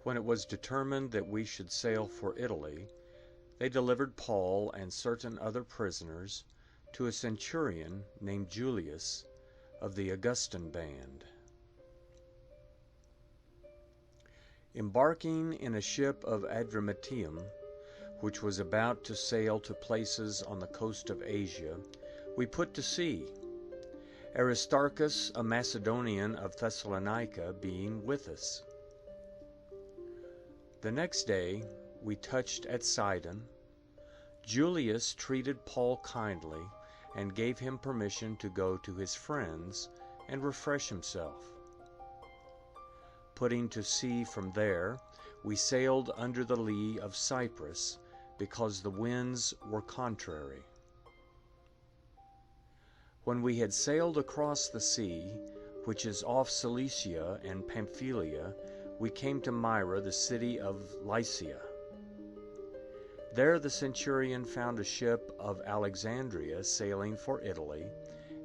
When it was determined that we should sail for Italy, they delivered Paul and certain other prisoners to a centurion named Julius of the Augustan band. Embarking in a ship of Adramyttium, which was about to sail to places on the coast of Asia, we put to sea, Aristarchus, a Macedonian of Thessalonica, being with us. The next day we touched at Sidon. Julius treated Paul kindly and gave him permission to go to his friends and refresh himself. Putting to sea from there, we sailed under the lee of Cyprus, because the winds were contrary. When we had sailed across the sea, which is off Cilicia and Pamphylia, we came to Myra, the city of Lycia. There the centurion found a ship of Alexandria sailing for Italy,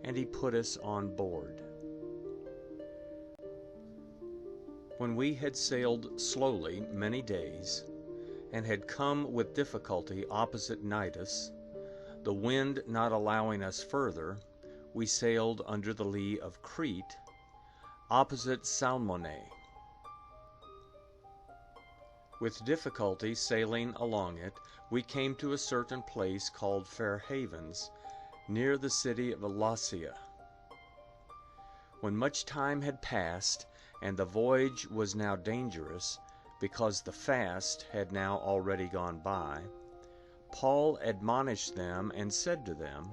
and he put us on board. When we had sailed slowly many days, and had come with difficulty opposite Cnidus, the wind not allowing us further, we sailed under the lee of Crete, opposite Salmone. With difficulty sailing along it, we came to a certain place called Fair Havens, near the city of Lasea. When much time had passed, and the voyage was now dangerous, because the fast had now already gone by, Paul admonished them and said to them,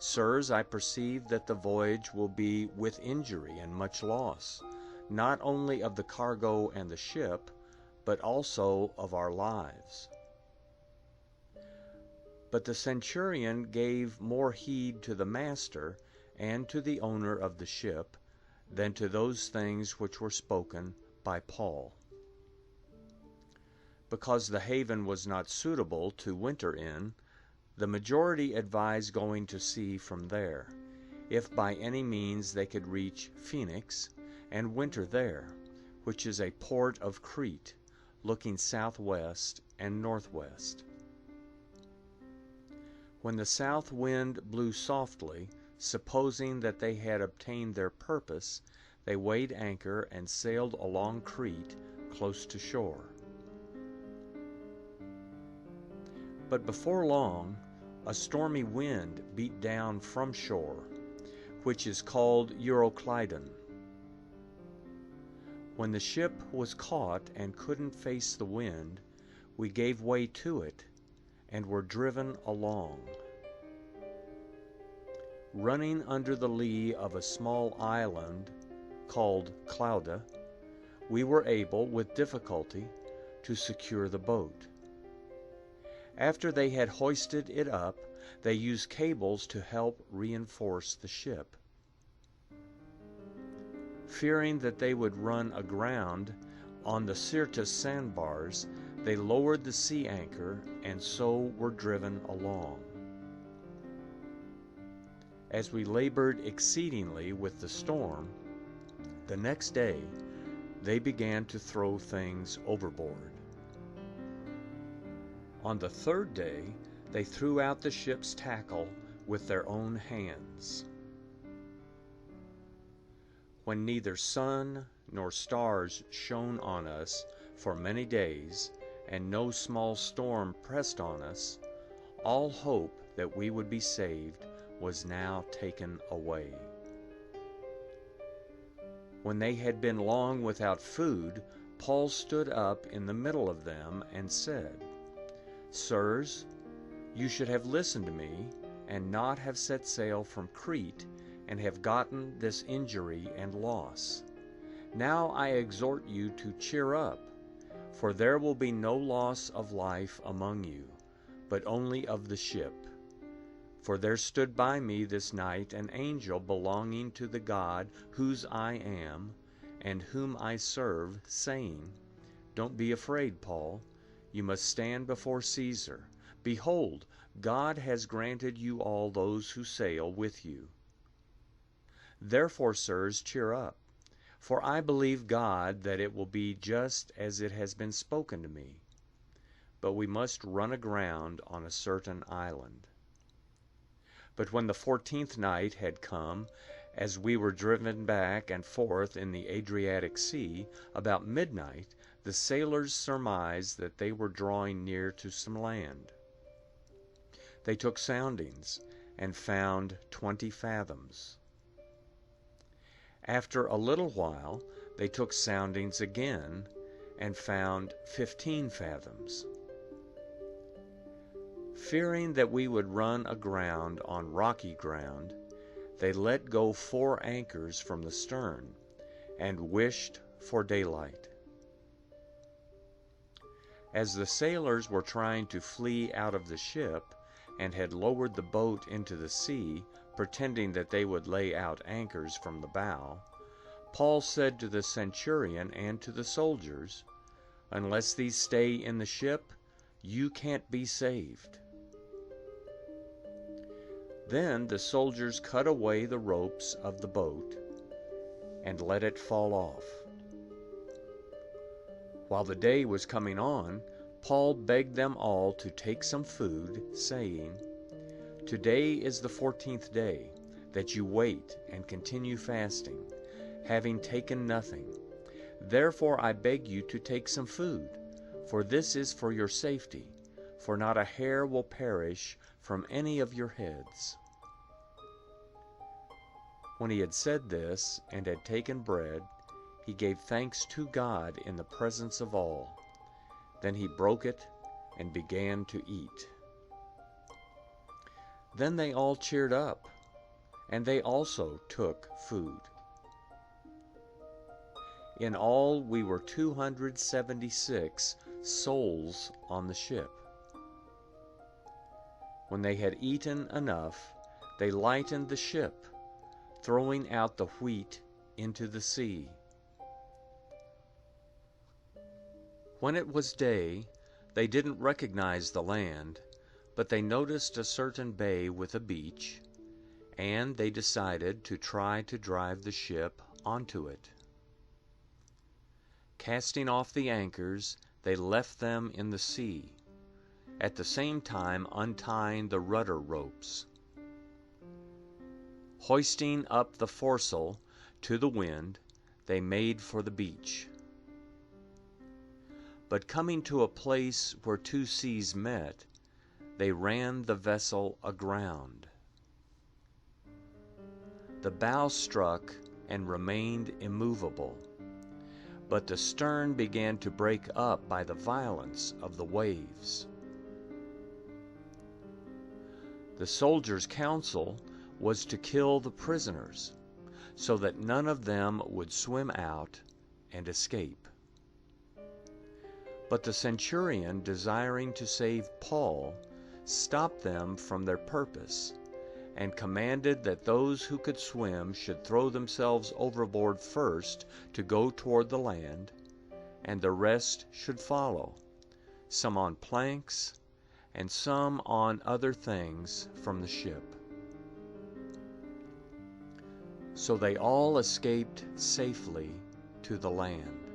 Sirs, I perceive that the voyage will be with injury and much loss, not only of the cargo and the ship, but also of our lives. But the centurion gave more heed to the master and to the owner of the ship than to those things which were spoken by Paul. Because the haven was not suitable to winter in, the majority advised going to sea from there, if by any means they could reach Phoenix and winter there, which is a port of Crete, looking southwest and northwest. When the south wind blew softly, supposing that they had obtained their purpose, they weighed anchor and sailed along Crete close to shore. But before long, a stormy wind beat down from shore, which is called Euroclydon. When the ship was caught and couldn't face the wind, we gave way to it and were driven along. Running under the lee of a small island called Clauda, we were able, with difficulty, to secure the boat. After they had hoisted it up, they used cables to help reinforce the ship. Fearing that they would run aground on the Syrtis sandbars, they lowered the sea anchor and so were driven along. As we labored exceedingly with the storm, the next day they began to throw things overboard. On the third day they threw out the ship's tackle with their own hands. When neither sun nor stars shone on us for many days, and no small storm pressed on us, all hope that we would be saved was now taken away. When they had been long without food, Paul stood up in the middle of them and said, Sirs, you should have listened to me, and not have set sail from Crete, and have gotten this injury and loss. Now I exhort you to cheer up, for there will be no loss of life among you, but only of the ship. For there stood by me this night an angel belonging to the God whose I am, and whom I serve, saying, Don't be afraid, Paul. You must stand before Caesar. Behold, God has granted you all those who sail with you. Therefore, sirs, cheer up, For I believe God that it will be just as it has been spoken to me. But we must run aground on a certain island. But when the 14th night had come, as we were driven back and forth in the Adriatic Sea, about midnight, the sailors surmised that they were drawing near to some land. They took soundings, and found 20 fathoms. After a little while, they took soundings again, and found 15 fathoms. Fearing that we would run aground on rocky ground, they let go 4 anchors from the stern, and wished for daylight. As the sailors were trying to flee out of the ship, and had lowered the boat into the sea, pretending that they would lay out anchors from the bow, Paul said to the centurion and to the soldiers, "Unless these stay in the ship, you can't be saved." Then the soldiers cut away the ropes of the boat and let it fall off. While the day was coming on, Paul begged them all to take some food, saying, "Today is the 14th day, that you wait and continue fasting, having taken nothing. Therefore I beg you to take some food, for this is for your safety, for not a hair will perish from any of your heads." When he had said this, and had taken bread, he gave thanks to God in the presence of all. Then he broke it and began to eat. Then they all cheered up, and they also took food. In all we were 276 souls on the ship. When they had eaten enough, they lightened the ship, throwing out the wheat into the sea. When it was day, they didn't recognize the land, but they noticed a certain bay with a beach, and they decided to try to drive the ship onto it. Casting off the anchors, they left them in the sea, at the same time untying the rudder ropes. Hoisting up the foresail to the wind, they made for the beach. But coming to a place where 2 seas met, they ran the vessel aground. The bow struck and remained immovable, but the stern began to break up by the violence of the waves. The soldiers' counsel was to kill the prisoners, so that none of them would swim out and escape. But the centurion, desiring to save Paul, stopped them from their purpose, and commanded that those who could swim should throw themselves overboard first to go toward the land, and the rest should follow, some on planks, and some on other things from the ship. So they all escaped safely to the land.